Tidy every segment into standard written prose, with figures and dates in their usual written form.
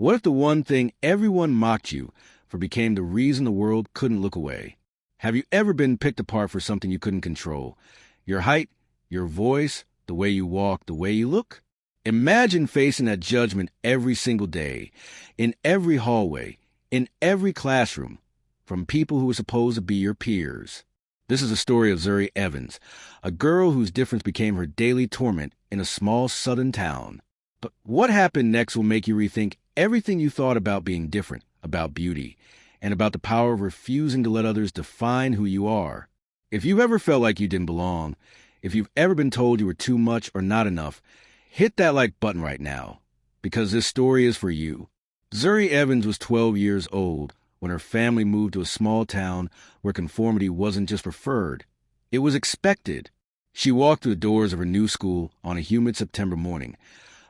What if the one thing everyone mocked you for became the reason the world couldn't look away? Have you ever been picked apart for something you couldn't control? Your height, your voice, the way you walk, the way you look? Imagine facing that judgment every single day, in every hallway, in every classroom, from people who were supposed to be your peers. This is the story of Zuri Evans, a girl whose difference became her daily torment in a small southern town. But what happened next will make you rethink everything you thought about being different, about beauty, and about the power of refusing to let others define who you are. If you've ever felt like you didn't belong, if you've ever been told you were too much or not enough, hit that like button right now, because this story is for you. Zuri Evans was 12 years old when her family moved to a small town where conformity wasn't just preferred, it was expected. She walked through the doors of her new school on a humid September morning,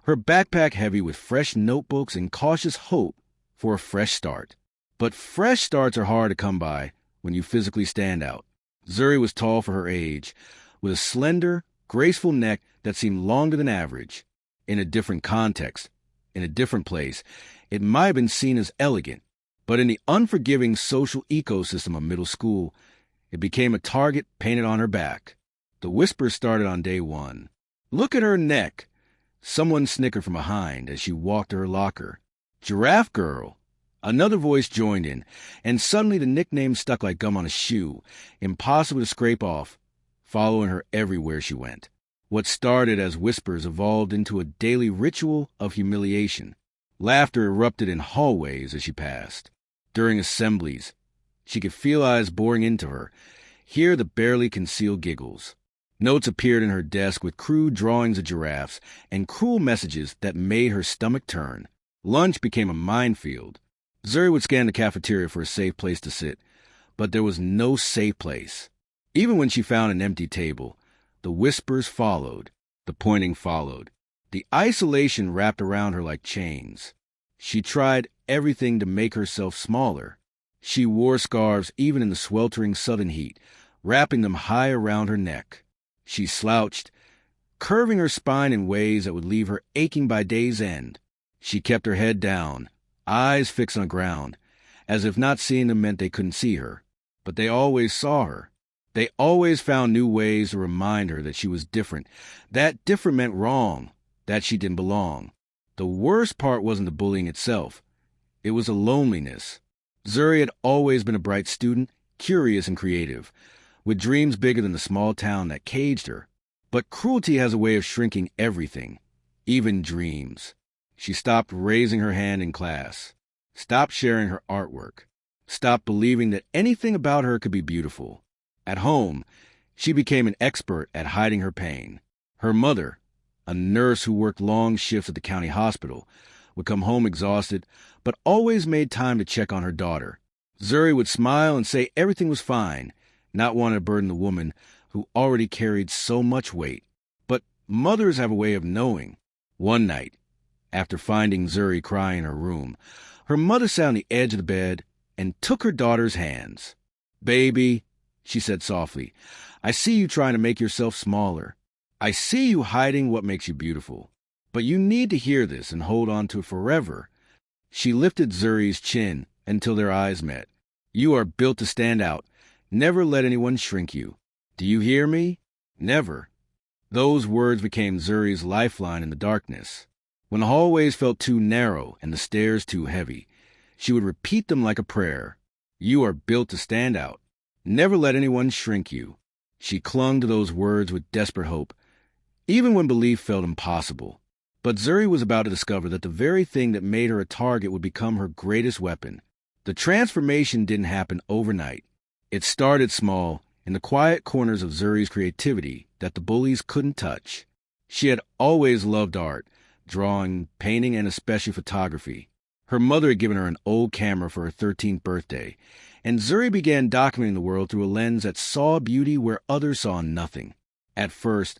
her backpack heavy with fresh notebooks and cautious hope for a fresh start. But fresh starts are hard to come by when you physically stand out. Zuri was tall for her age, with a slender, graceful neck that seemed longer than average. In a different context, in a different place, it might have been seen as elegant, but in the unforgiving social ecosystem of middle school, it became a target painted on her back. The whispers started on day one. "Look at her neck!" Someone snickered from behind as she walked to her locker. "Giraffe girl!" Another voice joined in, and suddenly the nickname stuck like gum on a shoe, impossible to scrape off, following her everywhere she went. What started as whispers evolved into a daily ritual of humiliation. Laughter erupted in hallways as she passed. During assemblies, she could feel eyes boring into her, hear the barely concealed giggles. Notes appeared in her desk with crude drawings of giraffes and cruel messages that made her stomach turn. Lunch became a minefield. Zuri would scan the cafeteria for a safe place to sit, but there was no safe place. Even when she found an empty table, the whispers followed, the pointing followed. The isolation wrapped around her like chains. She tried everything to make herself smaller. She wore scarves even in the sweltering southern heat, wrapping them high around her neck. She slouched, curving her spine in ways that would leave her aching by day's end. She kept her head down, eyes fixed on the ground, as if not seeing them meant they couldn't see her. But they always saw her. They always found new ways to remind her that she was different, that different meant wrong, that she didn't belong. The worst part wasn't the bullying itself. It was the loneliness. Zuri had always been a bright student, curious and creative, with dreams bigger than the small town that caged her. But cruelty has a way of shrinking everything, even dreams. She stopped raising her hand in class, stopped sharing her artwork, stopped believing that anything about her could be beautiful. At home, she became an expert at hiding her pain. Her mother, a nurse who worked long shifts at the county hospital, would come home exhausted, but always made time to check on her daughter. Zuri would smile and say everything was fine, not wanting to burden the woman who already carried so much weight. But mothers have a way of knowing. One night, after finding Zuri crying in her room, her mother sat on the edge of the bed and took her daughter's hands. "Baby," she said softly, "I see you trying to make yourself smaller. I see you hiding what makes you beautiful. But you need to hear this and hold on to it forever." She lifted Zuri's chin until their eyes met. "You are built to stand out. Never let anyone shrink you. Do you hear me? Never." Those words became Zuri's lifeline in the darkness. When the hallways felt too narrow and the stairs too heavy, she would repeat them like a prayer. "You are built to stand out. Never let anyone shrink you." She clung to those words with desperate hope, even when belief felt impossible. But Zuri was about to discover that the very thing that made her a target would become her greatest weapon. The transformation didn't happen overnight. It started small, in the quiet corners of Zuri's creativity that the bullies couldn't touch. She had always loved art, drawing, painting, and especially photography. Her mother had given her an old camera for her 13th birthday, and Zuri began documenting the world through a lens that saw beauty where others saw nothing. At first,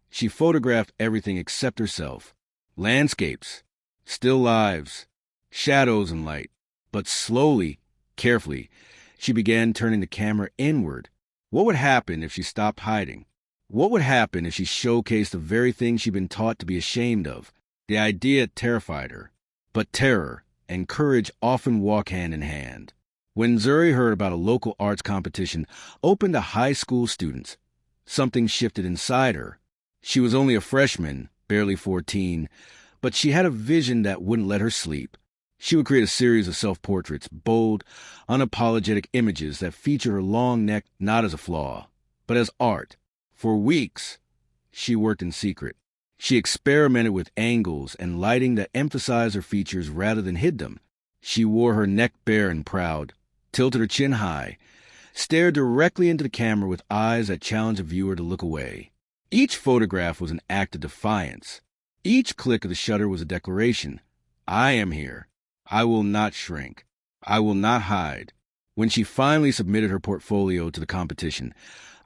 she photographed everything except herself. Landscapes, still lives, shadows and light. But slowly, carefully, she began turning the camera inward. What would happen if she stopped hiding? What would happen if she showcased the very thing she'd been taught to be ashamed of? The idea terrified her. But terror, and courage often walk hand in hand. When Zuri heard about a local arts competition open to high school students, something shifted inside her. She was only a freshman, barely 14, but she had a vision that wouldn't let her sleep. She would create a series of self-portraits, bold, unapologetic images that featured her long neck not as a flaw, but as art. For weeks, she worked in secret. She experimented with angles and lighting that emphasized her features rather than hid them. She wore her neck bare and proud, tilted her chin high, stared directly into the camera with eyes that challenged a viewer to look away. Each photograph was an act of defiance. Each click of the shutter was a declaration. I am here. I will not shrink. I will not hide. When she finally submitted her portfolio to the competition,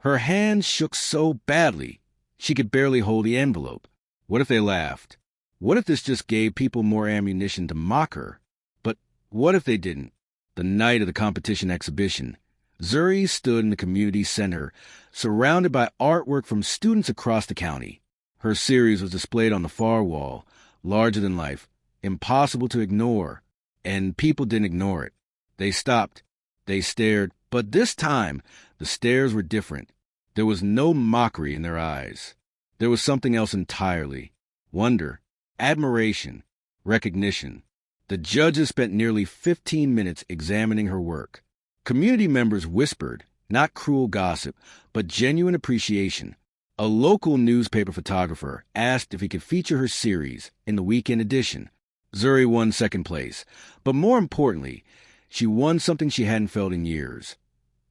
her hands shook so badly she could barely hold the envelope. What if they laughed? What if this just gave people more ammunition to mock her? But what if they didn't? The night of the competition exhibition, Zuri stood in the community center, surrounded by artwork from students across the county. Her series was displayed on the far wall, larger than life, impossible to ignore, and people didn't ignore it. They stopped. They stared, but this time, the stares were different. There was no mockery in their eyes. There was something else entirely. Wonder, admiration, recognition. The judges spent nearly 15 minutes examining her work. Community members whispered, not cruel gossip, but genuine appreciation. A local newspaper photographer asked if he could feature her series in the weekend edition. Zuri won second place, but more importantly, she won something she hadn't felt in years.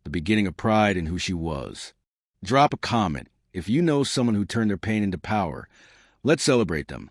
The beginning of pride in who she was. Drop a comment if you know someone who turned their pain into power. Let's celebrate them.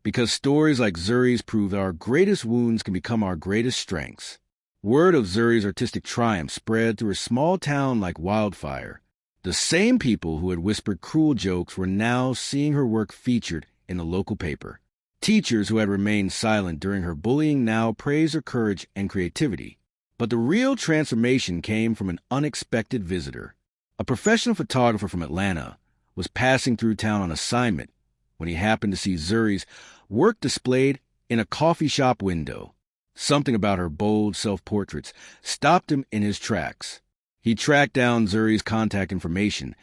Because stories like Zuri's prove that our greatest wounds can become our greatest strengths. Word of Zuri's artistic triumph spread through a small town like wildfire. The same people who had whispered cruel jokes were now seeing her work featured in the local paper. Teachers who had remained silent during her bullying now praised her courage and creativity. But the real transformation came from an unexpected visitor. A professional photographer from Atlanta was passing through town on assignment when he happened to see Zuri's work displayed in a coffee shop window. Something about her bold self-portraits stopped him in his tracks. He tracked down Zuri's contact information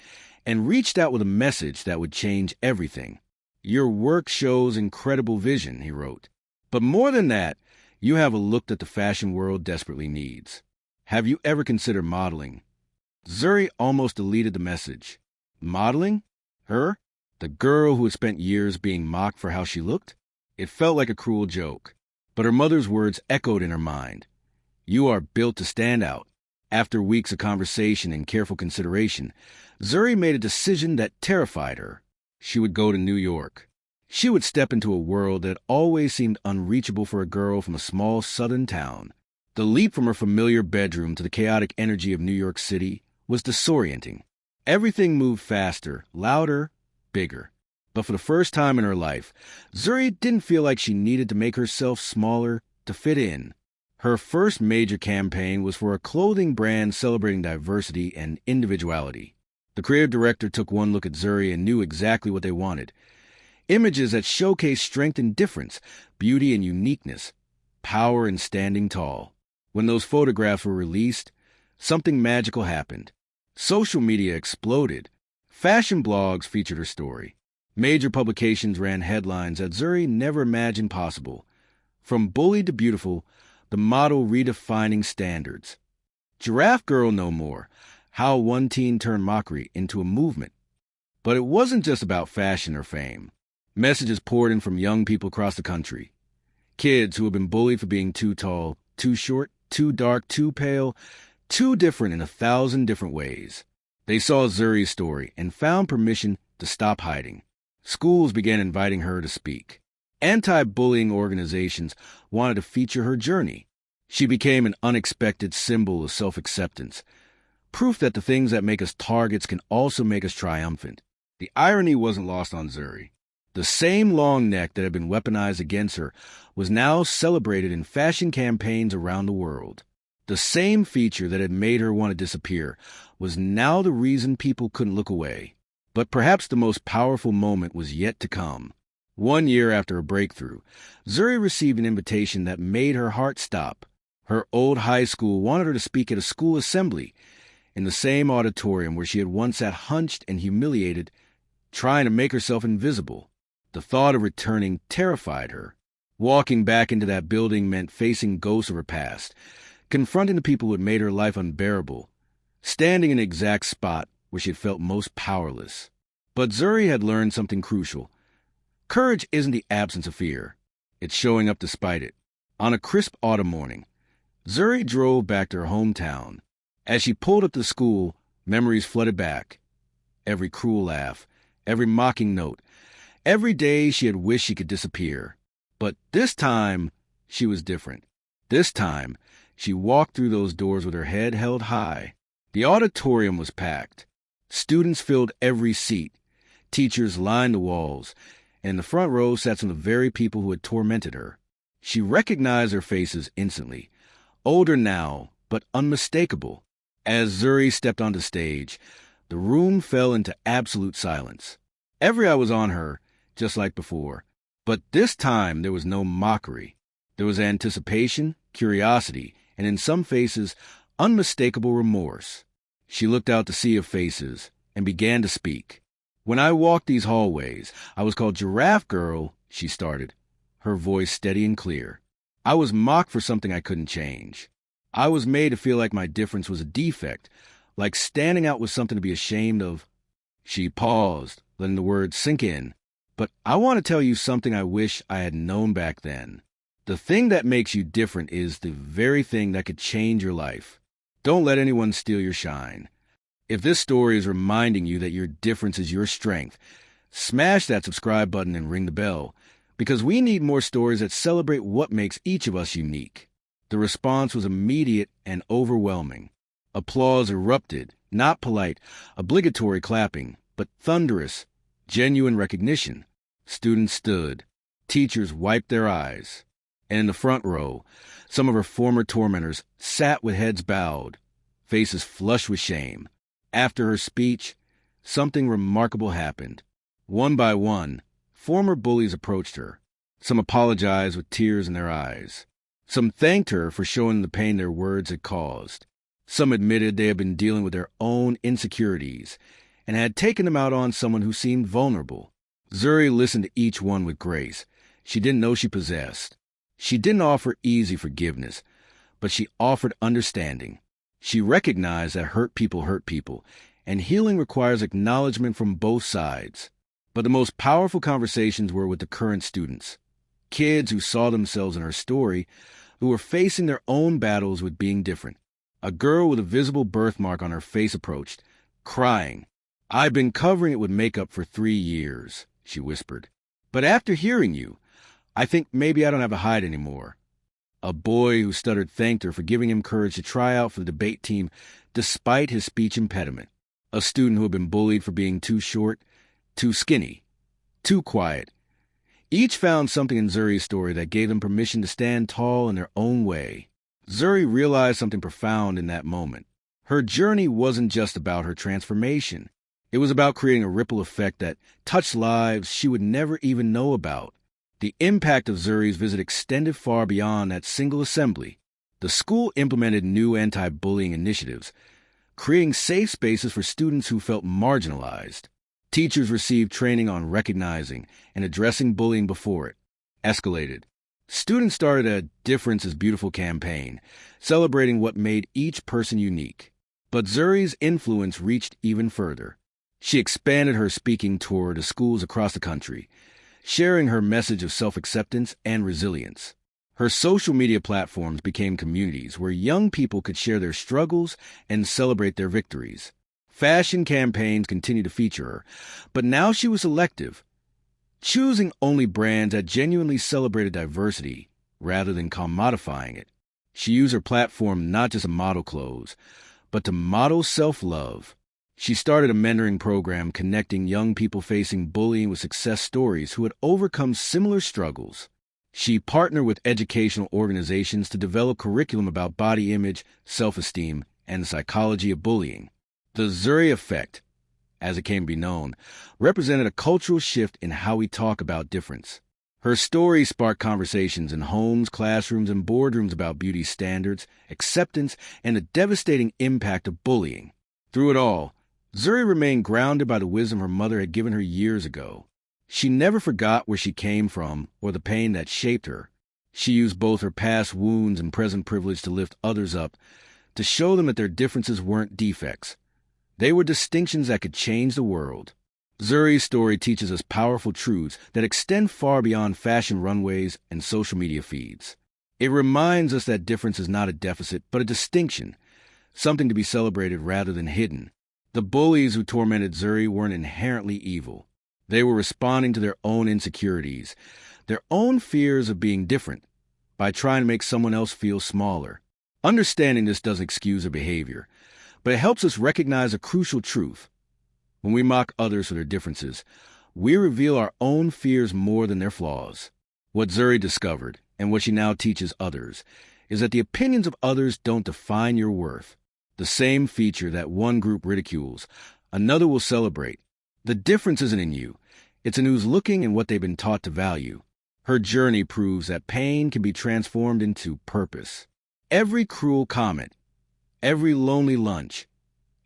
and reached out with a message that would change everything. Your work shows incredible vision, he wrote. But more than that, you have a look that the fashion world desperately needs. Have you ever considered modeling? Zuri almost deleted the message. Modeling? Her? The girl who had spent years being mocked for how she looked? It felt like a cruel joke. But her mother's words echoed in her mind. You are built to stand out. After weeks of conversation and careful consideration, Zuri made a decision that terrified her. She would go to New York. She would step into a world that always seemed unreachable for a girl from a small southern town. The leap from her familiar bedroom to the chaotic energy of New York City was disorienting. Everything moved faster, louder, bigger. But for the first time in her life, Zuri didn't feel like she needed to make herself smaller to fit in. Her first major campaign was for a clothing brand celebrating diversity and individuality. The creative director took one look at Zuri and knew exactly what they wanted. Images that showcased strength and difference, beauty and uniqueness, power and standing tall. When those photographs were released, something magical happened. Social media exploded. Fashion blogs featured her story. Major publications ran headlines that Zuri never imagined possible. From bullied to beautiful, the model redefining standards. Giraffe Girl No More, how one teen turned mockery into a movement. But it wasn't just about fashion or fame. Messages poured in from young people across the country. Kids who had been bullied for being too tall, too short, too dark, too pale, too different in 1,000 different ways. They saw Zuri's story and found permission to stop hiding. Schools began inviting her to speak. Anti-bullying organizations wanted to feature her journey. She became an unexpected symbol of self-acceptance, proof that the things that make us targets can also make us triumphant. The irony wasn't lost on Zuri. The same long neck that had been weaponized against her was now celebrated in fashion campaigns around the world. The same feature that had made her want to disappear was now the reason people couldn't look away. But perhaps the most powerful moment was yet to come. One year after her breakthrough, Zuri received an invitation that made her heart stop. Her old high school wanted her to speak at a school assembly in the same auditorium where she had once sat hunched and humiliated, trying to make herself invisible. The thought of returning terrified her. Walking back into that building meant facing ghosts of her past, confronting the people who had made her life unbearable, standing in the exact spot where she had felt most powerless. But Zuri had learned something crucial. Courage isn't the absence of fear. It's showing up despite it. On a crisp autumn morning, Zuri drove back to her hometown. As she pulled up to school, memories flooded back. Every cruel laugh, every mocking note, every day she had wished she could disappear. But this time, she was different. This time, she walked through those doors with her head held high. The auditorium was packed. Students filled every seat. Teachers lined the walls. And in the front row sat some of the very people who had tormented her. She recognized their faces instantly. Older now, but unmistakable. As Zuri stepped onto stage, the room fell into absolute silence. Every eye was on her, just like before. But this time there was no mockery. There was anticipation, curiosity, and in some faces, unmistakable remorse. She looked out the sea of faces and began to speak. "When I walked these hallways, I was called Giraffe Girl," she started, her voice steady and clear. "I was mocked for something I couldn't change. I was made to feel like my difference was a defect, like standing out was something to be ashamed of." She paused, letting the words sink in. "But I want to tell you something I wish I had known back then. The thing that makes you different is the very thing that could change your life. Don't let anyone steal your shine. If this story is reminding you that your difference is your strength, smash that subscribe button and ring the bell, because we need more stories that celebrate what makes each of us unique." The response was immediate and overwhelming. Applause erupted, not polite, obligatory clapping, but thunderous, genuine recognition. Students stood. Teachers wiped their eyes. And in the front row, some of her former tormentors sat with heads bowed, faces flushed with shame. After her speech, something remarkable happened. One by one, former bullies approached her. Some apologized with tears in their eyes. Some thanked her for showing the pain their words had caused. Some admitted they had been dealing with their own insecurities and had taken them out on someone who seemed vulnerable. Zuri listened to each one with grace she didn't know she possessed. She didn't offer easy forgiveness, but she offered understanding. She recognized that hurt people, and healing requires acknowledgement from both sides. But the most powerful conversations were with the current students, kids who saw themselves in her story, who were facing their own battles with being different. A girl with a visible birthmark on her face approached, crying. "I've been covering it with makeup for 3 years," she whispered. "But after hearing you, I think maybe I don't have to hide anymore." A boy who stuttered thanked her for giving him courage to try out for the debate team despite his speech impediment. A student who had been bullied for being too short, too skinny, too quiet. Each found something in Zuri's story that gave them permission to stand tall in their own way. Zuri realized something profound in that moment. Her journey wasn't just about her transformation. It was about creating a ripple effect that touched lives she would never even know about. The impact of Zuri's visit extended far beyond that single assembly. The school implemented new anti-bullying initiatives, creating safe spaces for students who felt marginalized. Teachers received training on recognizing and addressing bullying before it escalated. Students started a Difference is Beautiful campaign, celebrating what made each person unique. But Zuri's influence reached even further. She expanded her speaking tour to schools across the country, sharing her message of self-acceptance and resilience. Her social media platforms became communities where young people could share their struggles and celebrate their victories. Fashion campaigns continued to feature her, but now she was selective, choosing only brands that genuinely celebrated diversity rather than commodifying it. She used her platform not just to model clothes, but to model self-love. She started a mentoring program connecting young people facing bullying with success stories who had overcome similar struggles. She partnered with educational organizations to develop curriculum about body image, self-esteem, and the psychology of bullying. The Zuri Effect, as it came to be known, represented a cultural shift in how we talk about difference. Her story sparked conversations in homes, classrooms, and boardrooms about beauty standards, acceptance, and the devastating impact of bullying. Through it all, Zuri remained grounded by the wisdom her mother had given her years ago. She never forgot where she came from or the pain that shaped her. She used both her past wounds and present privilege to lift others up, to show them that their differences weren't defects. They were distinctions that could change the world. Zuri's story teaches us powerful truths that extend far beyond fashion runways and social media feeds. It reminds us that difference is not a deficit, but a distinction, something to be celebrated rather than hidden. The bullies who tormented Zuri weren't inherently evil. They were responding to their own insecurities, their own fears of being different, by trying to make someone else feel smaller. Understanding this doesn't excuse their behavior, but it helps us recognize a crucial truth. When we mock others for their differences, we reveal our own fears more than their flaws. What Zuri discovered, and what she now teaches others, is that the opinions of others don't define your worth. The same feature that one group ridicules, another will celebrate. The difference isn't in you. It's in who's looking and what they've been taught to value. Her journey proves that pain can be transformed into purpose. Every cruel comment, every lonely lunch,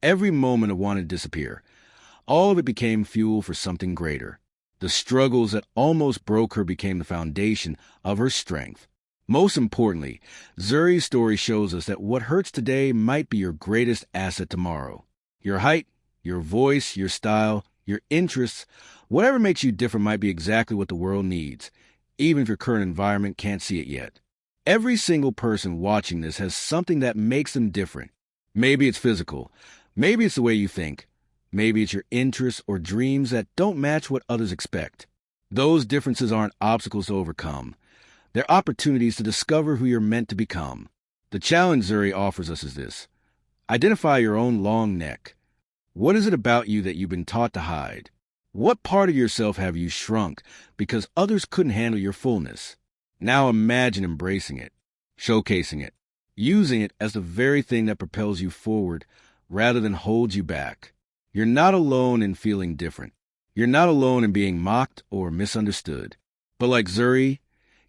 every moment of wanting to disappear, all of it became fuel for something greater. The struggles that almost broke her became the foundation of her strength. Most importantly, Zuri's story shows us that what hurts today might be your greatest asset tomorrow. Your height, your voice, your style, your interests, whatever makes you different might be exactly what the world needs, even if your current environment can't see it yet. Every single person watching this has something that makes them different. Maybe it's physical. Maybe it's the way you think. Maybe it's your interests or dreams that don't match what others expect. Those differences aren't obstacles to overcome. They're opportunities to discover who you're meant to become. The challenge Zuri offers us is this. Identify your own long neck. What is it about you that you've been taught to hide? What part of yourself have you shrunk because others couldn't handle your fullness? Now imagine embracing it, showcasing it, using it as the very thing that propels you forward rather than holds you back. You're not alone in feeling different. You're not alone in being mocked or misunderstood. But like Zuri,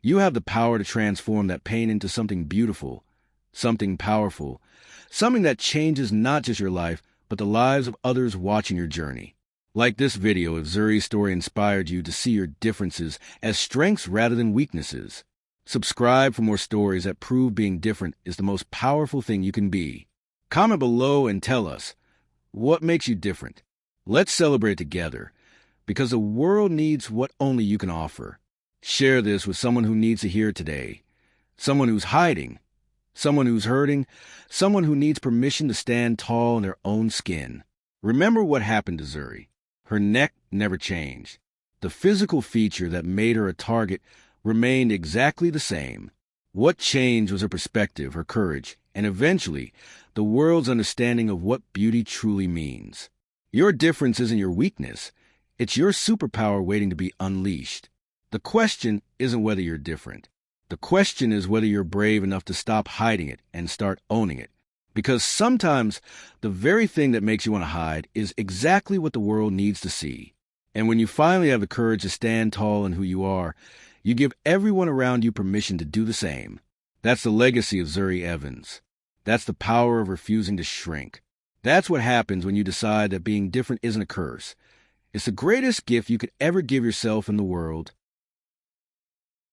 you have the power to transform that pain into something beautiful, something powerful, something that changes not just your life, but the lives of others watching your journey. Like this video, if Zuri's story inspired you to see your differences as strengths rather than weaknesses. Subscribe for more stories that prove being different is the most powerful thing you can be. Comment below and tell us, what makes you different? Let's celebrate together, because the world needs what only you can offer. Share this with someone who needs to hear it today. Someone who's hiding, someone who's hurting, someone who needs permission to stand tall in their own skin. Remember what happened to Zuri. Her neck never changed. The physical feature that made her a target remained exactly the same. What changed was her perspective, her courage, and eventually, the world's understanding of what beauty truly means. Your difference isn't your weakness. It's your superpower waiting to be unleashed. The question isn't whether you're different. The question is whether you're brave enough to stop hiding it and start owning it. Because sometimes the very thing that makes you want to hide is exactly what the world needs to see. And when you finally have the courage to stand tall in who you are, you give everyone around you permission to do the same. That's the legacy of Zuri Evans. That's the power of refusing to shrink. That's what happens when you decide that being different isn't a curse. It's the greatest gift you could ever give yourself in the world.